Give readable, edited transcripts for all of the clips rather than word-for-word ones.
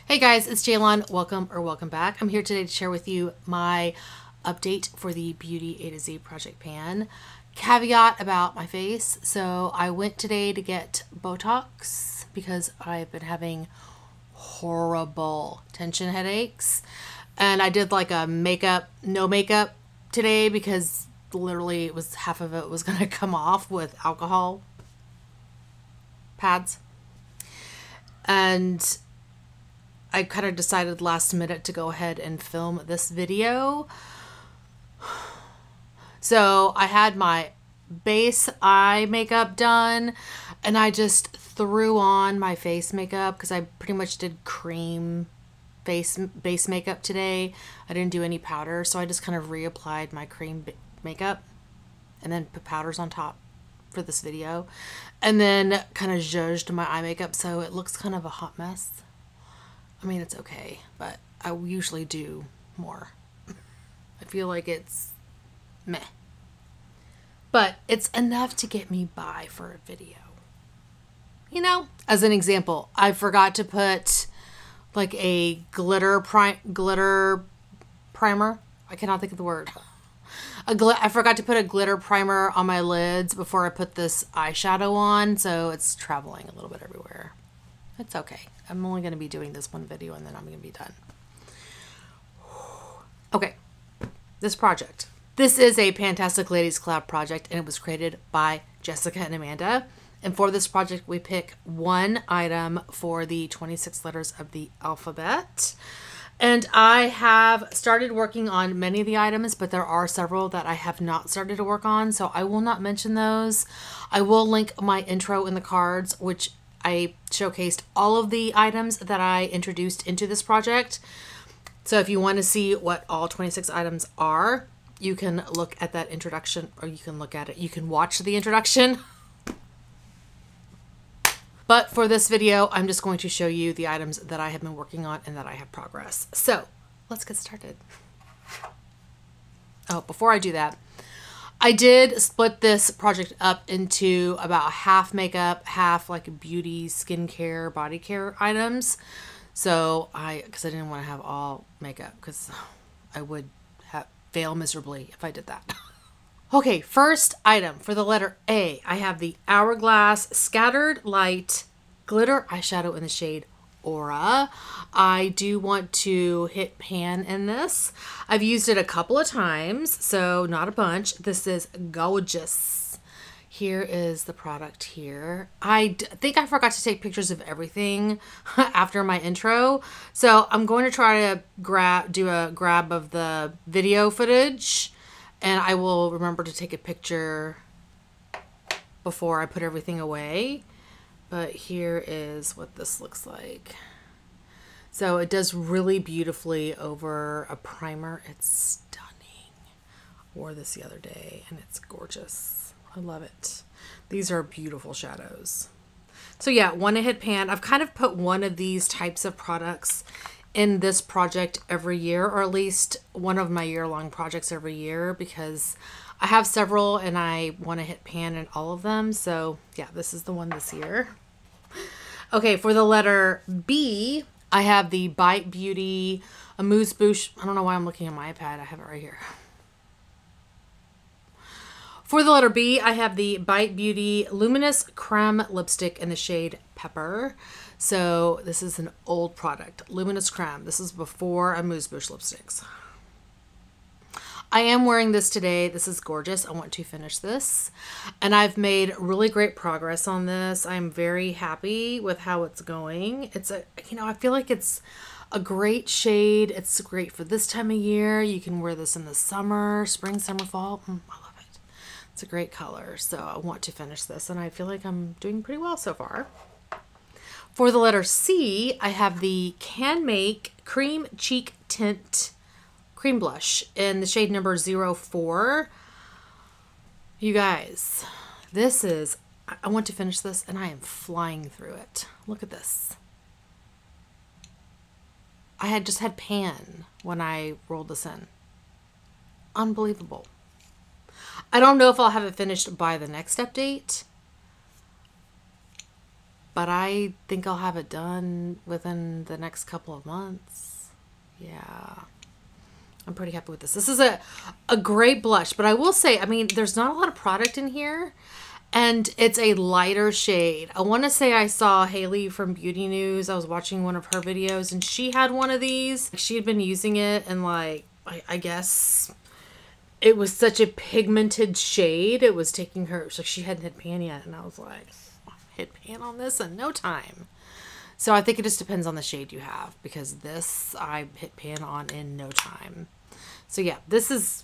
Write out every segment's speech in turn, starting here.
Hey guys, it's Jaylon. Welcome back. I'm here today to share with you my update for the Beauty A to Z Project Pan. Caveat about my face. So I went today to get Botox because I've been having horrible tension headaches. And I did like a no makeup today because literally it was half of it was going to come off with alcohol pads. And I kind of decided last minute to go ahead and film this video. So I had my base eye makeup done and I just threw on my face makeup because I pretty much did cream base makeup today. I didn't do any powder, so I just kind of reapplied my cream makeup and then put powders on top for this video. And then kind of zhuzhed my eye makeup so it looks kind of a hot mess. I mean, it's okay, but I usually do more. I feel like it's meh. But it's enough to get me by for a video. You know, as an example, I forgot to put like a glitter primer. I cannot think of the word. I forgot to put a glitter primer on my lids before I put this eyeshadow on, so it's traveling a little bit everywhere. It's okay. I'm only going to be doing this one video and then I'm going to be done. Okay, this project. This is a Fantastic Ladies Collab project and it was created by Jessica and Amanda. And for this project, we pick one item for the 26 letters of the alphabet. And I have started working on many of the items, but there are several that I have not started to work on, so I will not mention those. I will link my intro in the cards, which I showcased all of the items that I introduced into this project. So if you want to see what all 26 items are, you can look at that introduction, or you can look at it. You can watch the introduction. But for this video, I'm just going to show you the items that I have been working on and that I have progress. So let's get started. Oh, before I do that, I did split this project up into about half makeup, half like beauty, skincare, body care items. So because I didn't want to have all makeup because I would fail miserably if I did that. Okay, first item for the letter A, I have the Hourglass Scattered Light Glitter Eyeshadow in the shade Aura. I do want to hit pan in this. I've used it a couple of times, so not a bunch. This is gorgeous. Here is the product here. I think I forgot to take pictures of everything after my intro, so I'm going to try to do a grab of the video footage, and I will remember to take a picture before I put everything away. But here is what this looks like. So it does really beautifully over a primer. It's stunning. I wore this the other day and it's gorgeous. I love it. These are beautiful shadows. So yeah, want to hit pan. I've kind of put one of these types of products in this project every year, or at least one of my year-long projects every year, because I have several and I want to hit pan in all of them. So yeah, this is the one this year. Okay, for the letter B, I have the Bite Beauty Amuse Bouche. I don't know why I'm looking at my iPad. I have it right here. For the letter B, I have the Bite Beauty Luminous Creme Lipstick in the shade Pepper. So this is an old product, Luminous Creme. This is before Amuse Bouche lipsticks. I am wearing this today. This is gorgeous. I want to finish this. And I've made really great progress on this. I'm very happy with how it's going. It's I feel like it's a great shade. It's great for this time of year. You can wear this in the summer, spring, summer, fall. I love it. It's a great color. So I want to finish this and I feel like I'm doing pretty well so far. For the letter C, I have the Can Make Cream Cheek Tint Cream Blush in the shade number 04. You guys, this is, I want to finish this and I am flying through it. Look at this. I had just had pan when I rolled this in. Unbelievable. I don't know if I'll have it finished by the next update. but I think I'll have it done within the next couple of months. Yeah. I'm pretty happy with this. This is a great blush, but I will say, I mean, there's not a lot of product in here, and it's a lighter shade. I want to say I saw Haley from Beauty News. I was watching one of her videos, and she had one of these. She had been using it, and like, I guess it was such a pigmented shade. It was taking her, so she hadn't hit pan yet, and I was like, I'll hit pan on this in no time. So I think it just depends on the shade you have, because this I hit pan on in no time. So yeah, this is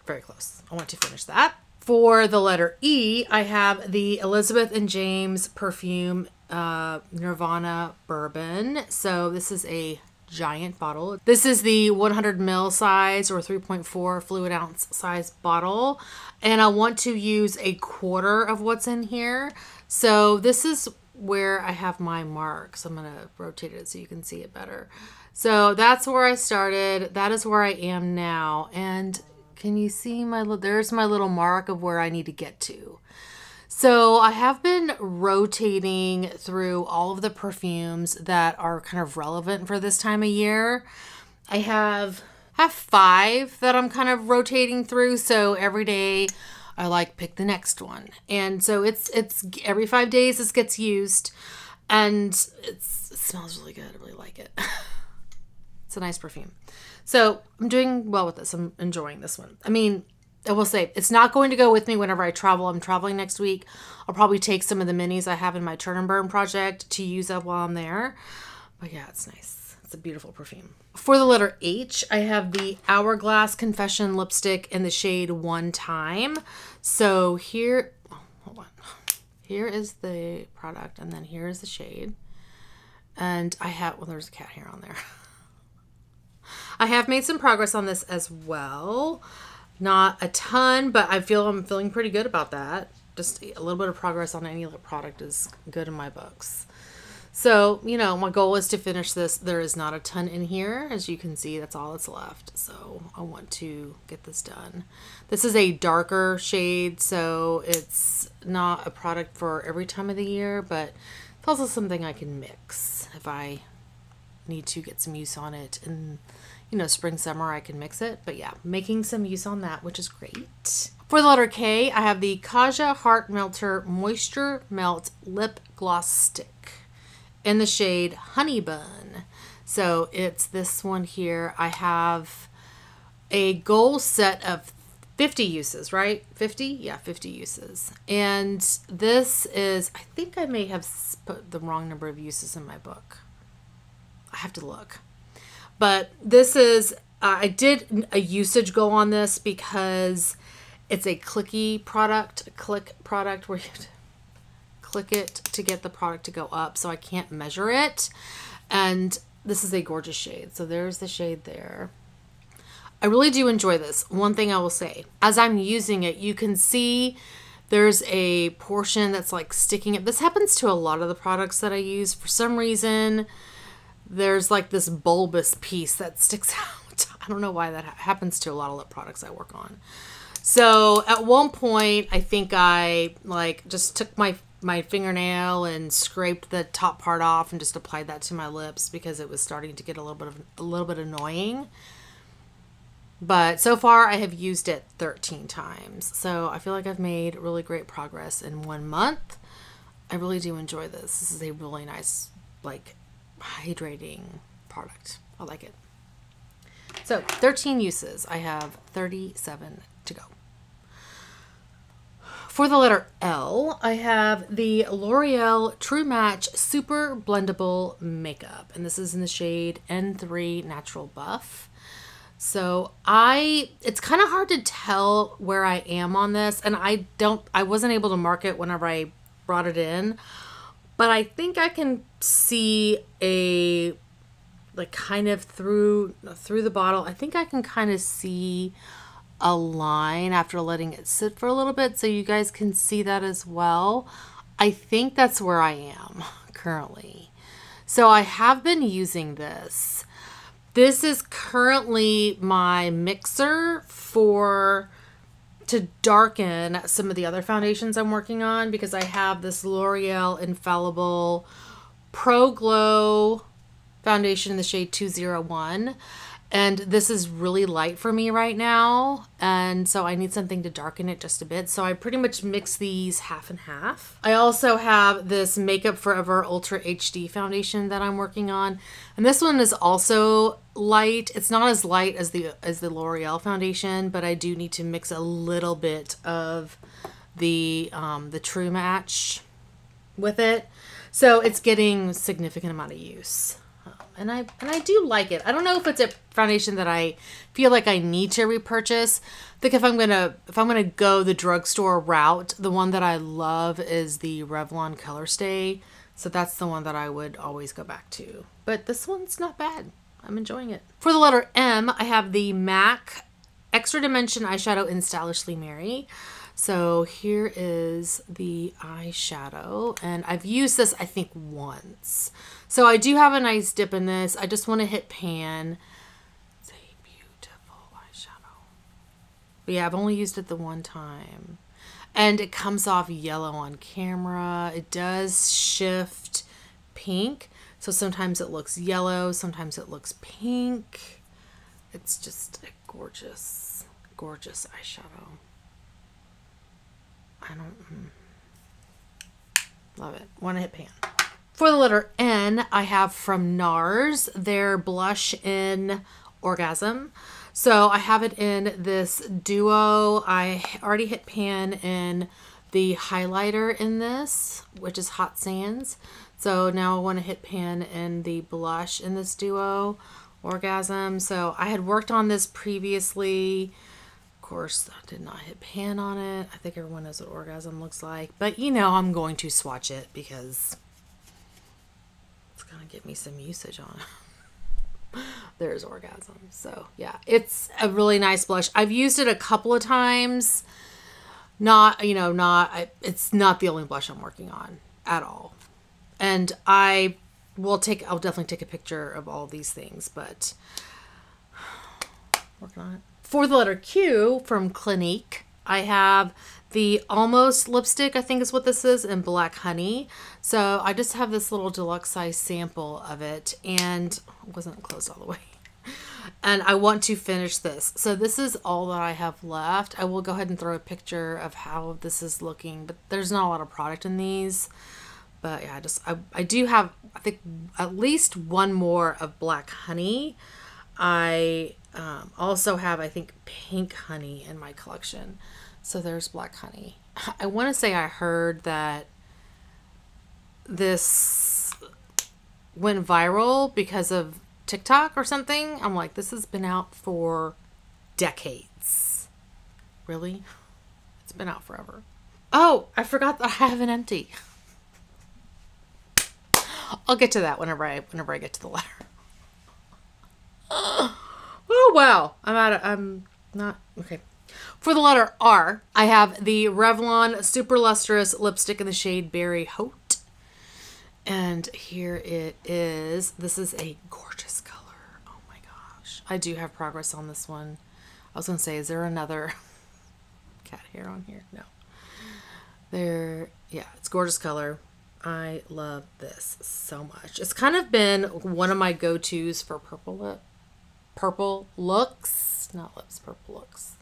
very close. I want to finish that. For the letter E, I have the Elizabeth and James perfume Nirvana Bourbon. So this is a giant bottle. This is the 100 ml size, or 3.4 fluid ounce size bottle. And I want to use a quarter of what's in here. So this is where I have my marks. I'm going to rotate it so you can see it better. So that's where I started. That is where I am now. And can you see there's my little mark of where I need to get to. So I have been rotating through all of the perfumes that are kind of relevant for this time of year. I have 5 that I'm kind of rotating through. So every day I like pick the next one. And so it's every 5 days this gets used, and it smells really good. I really like it. It's a nice perfume. So I'm doing well with this. I'm enjoying this one. I mean, I will say it's not going to go with me whenever I travel. I'm traveling next week. I'll probably take some of the minis I have in my Turn and Burn project to use up while I'm there. But yeah, it's nice. It's a beautiful perfume. For the letter H, I have the Hourglass Confession lipstick in the shade One Time. So here, hold on. Here is the product, and then here is the shade. And I have, well, there's a cat hair on there. I have made some progress on this as well. Not a ton, but I'm feeling pretty good about that. Just a little bit of progress on any lip product is good in my books. So, you know, my goal is to finish this. There is not a ton in here. As you can see, that's all that's left. So I want to get this done. This is a darker shade, so it's not a product for every time of the year, but it's also something I can mix. If I need to get some use on it in, you know, spring, summer, I can mix it. But yeah, making some use on that, which is great. For the letter K, I have the Kaja Heart Melter Moisture Melt Lip Gloss Stick in the shade Honey Bun. So it's this one here. I have a goal set of 50 uses, right? 50? Yeah, 50 uses. And this is, I think I may have put the wrong number of uses in my book. I have to look. But this is, I did a usage goal on this because it's a clicky product, a click product where you have to click it to get the product to go up, so I can't measure it. And this is a gorgeous shade. So there's the shade there. I really do enjoy this. One thing I will say, as I'm using it, you can see there's a portion that's like sticking it. This happens to a lot of the products that I use. For some reason, there's like this bulbous piece that sticks out. I don't know why that happens to a lot of lip products I work on. So at one point, I think I like just took my fingernail and scraped the top part off and just applied that to my lips because it was starting to get a little bit annoying. But so far I have used it 13 times. So I feel like I've made really great progress in 1 month. I really do enjoy this. This is a really nice, like, hydrating product. I like it. So 13 uses. I have 37 to go. For the letter L, I have the L'Oreal True Match Super Blendable Makeup. And this is in the shade N3 Natural Buff. So it's kind of hard to tell where I am on this. And I wasn't able to mark it whenever I brought it in. But I think I can see like kind of through the bottle. I think I can kind of see a line after letting it sit for a little bit, so you guys can see that as well. I think that's where I am currently. So I have been using this. This is currently my mixer for to darken some of the other foundations I'm working on, because I have this L'Oreal Infallible Pro Glow foundation in the shade 201. And this is really light for me right now. And so I need something to darken it just a bit. So I pretty much mix these half and half. I also have this Makeup Forever Ultra HD foundation that I'm working on. And this one is also light. It's not as light as the L'Oreal foundation, but I do need to mix a little bit of the True Match with it. So it's getting a significant amount of use. And I do like it. I don't know if it's a foundation that I feel like I need to repurchase. I think if I'm gonna go the drugstore route, the one that I love is the Revlon Color Stay. So that's the one that I would always go back to. But this one's not bad. I'm enjoying it. For the letter M, I have the MAC Extra Dimension Eyeshadow in Stylishly Mary. So here is the eyeshadow, and I've used this, I think, once. So I do have a nice dip in this. I just want to hit pan. It's a beautiful eyeshadow. But yeah, I've only used it the one time. And it comes off yellow on camera. It does shift pink. So sometimes it looks yellow, sometimes it looks pink. It's just a gorgeous, gorgeous eyeshadow. Love it. Want to hit pan. For the letter N, I have from NARS their blush in Orgasm. So I have it in this duo. I already hit pan in the highlighter in this, which is Hot Sands. So now I want to hit pan in the blush in this duo, Orgasm. So I had worked on this previously. Course, I did not hit pan on it. I think everyone knows what Orgasm looks like, but you know, I'm going to swatch it because it's gonna get me some usage on it. There's Orgasm. So yeah, it's a really nice blush. I've used it a couple of times. It's not the only blush I'm working on at all. And I'll definitely take a picture of all these things, but working on it. For the letter Q from Clinique, I have the Almost lipstick, I think is what this is, in Black Honey. So I just have this little deluxe size sample of it, and it wasn't closed all the way. And I want to finish this. So this is all that I have left. I will go ahead and throw a picture of how this is looking, but there's not a lot of product in these. But yeah, I do have, I think, at least one more of Black Honey. I also have, I think, Pink Honey in my collection. So there's Black Honey. I want to say I heard that this went viral because of TikTok or something. I'm like, this has been out for decades. Really? It's been out forever. Oh, I forgot that I have an empty. I'll get to that whenever I get to the letter. Oh wow, I'm not okay. For the letter R, I have the Revlon Super Lustrous lipstick in the shade Berry Haute, and here it is. This is a gorgeous color. Oh my gosh, I do have progress on this one. I was gonna say, is there another cat hair on here? No. Yeah, it's gorgeous color. I love this so much. It's kind of been one of my go-tos for purple looks, not lips, purple looks.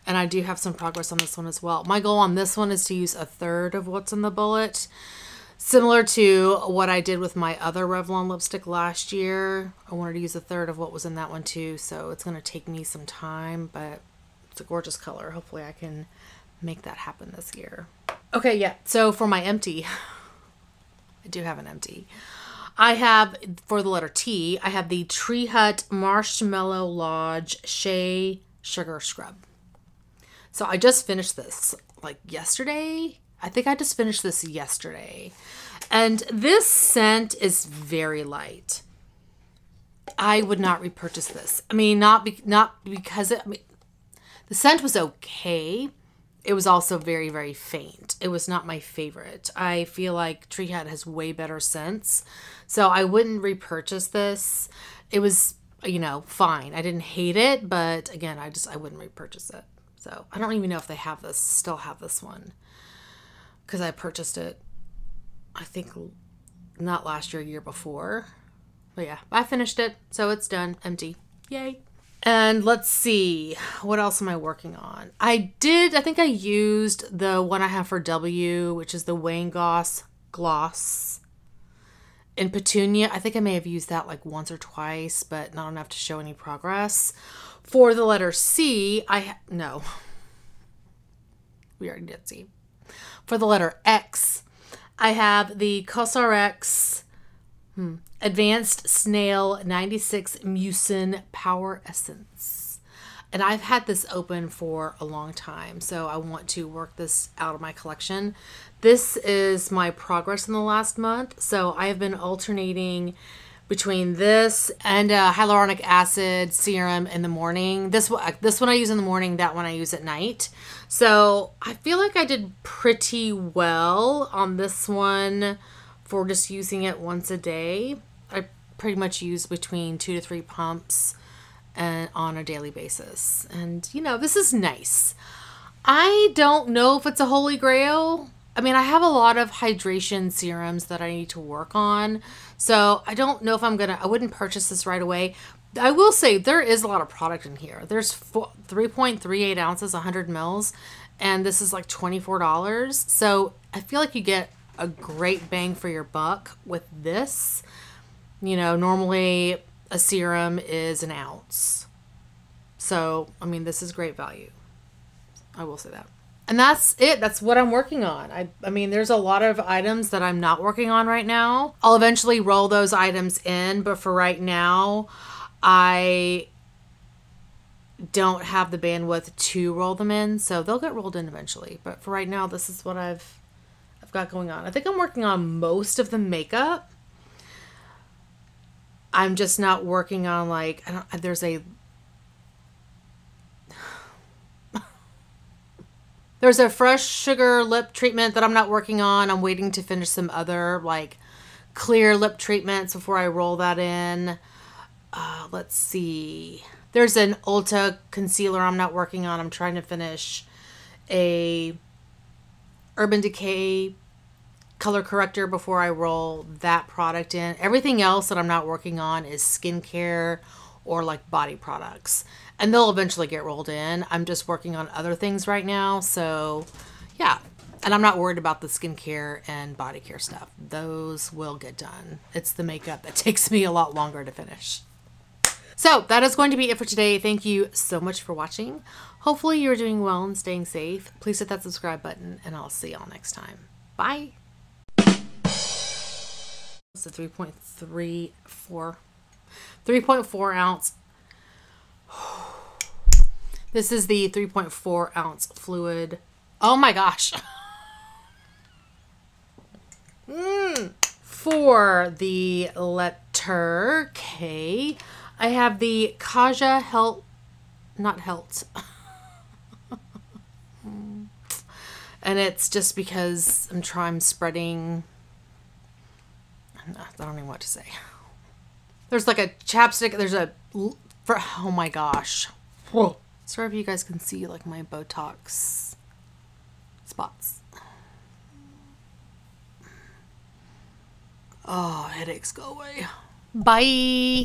And I do have some progress on this one as well. My goal on this one is to use 1/3 of what's in the bullet, similar to what I did with my other Revlon lipstick last year. I wanted to use 1/3 of what was in that one too, so it's going to take me some time, but it's a gorgeous color. Hopefully I can make that happen this year. Okay, yeah, so for my empty, I do have an empty. I have, for the letter T, I have the Tree Hut Marshmallow Lodge Shea Sugar Scrub. So I just finished this like yesterday. I think I just finished this yesterday. And this scent is very light. I would not repurchase this. I mean, not because the scent was okay. It was also very, very faint. It was not my favorite. I feel like Tree Hut has way better scents. So I wouldn't repurchase this. It was, fine. I didn't hate it, but again, I wouldn't repurchase it. So I don't even know if they have this, still have this one, because I purchased it, I think not last year, year before. But yeah, I finished it, so it's done, empty. Yay. And let's see, what else am I working on? I think I used the one I have for W, which is the Wayne Goss Gloss in Petunia. I think I may have used that like once or twice, but not enough to show any progress. For the letter C, no. We already did C. For the letter X, I have the CosRX Advanced Snail 96 Mucin Power Essence. And I've had this open for a long time, so I want to work this out of my collection. This is my progress in the last month. So I have been alternating between this and hyaluronic acid serum in the morning. This one I use in the morning, that one I use at night. So I feel like I did pretty well on this one for just using it once a day. I pretty much use between 2 to 3 pumps and on a daily basis. And you know, this is nice. I don't know if it's a holy grail. I mean, I have a lot of hydration serums that I need to work on. So I don't know if I wouldn't purchase this right away. I will say there is a lot of product in here. There's 3.38 ounces, 100 mils, and this is like $24. So I feel like you get a great bang for your buck with this. You know, normally a serum is an ounce. So, I mean, this is great value. I will say that. And that's it. That's what I'm working on. I mean, there's a lot of items that I'm not working on right now. I'll eventually roll those items in, but for right now, I don't have the bandwidth to roll them in, so they'll get rolled in eventually. But for right now, this is what I've got going on. I think I'm working on most of the makeup. I'm just not working on like, there's a fresh sugar lip treatment that I'm not working on. I'm waiting to finish some other like clear lip treatments before I roll that in. Let's see. There's an Ulta concealer I'm not working on. I'm trying to finish a Urban Decay color corrector before I roll that product in. Everything else that I'm not working on is skincare or like body products. And they'll eventually get rolled in. I'm just working on other things right now. So yeah. And I'm not worried about the skincare and body care stuff. Those will get done. It's the makeup that takes me a lot longer to finish. So that is going to be it for today. Thank you so much for watching. Hopefully you're doing well and staying safe. Please hit that subscribe button and I'll see y'all next time. Bye. It's a 3.4 ounce. This is the 3.4 ounce fluid. Oh my gosh. For the letter K, I have the Kaja not Helt. And it's just because I'm spreading, I don't even know what to say. There's like a chapstick, oh my gosh. Whoa. Sorry if you guys can see like my Botox spots. Oh, headaches go away. Bye.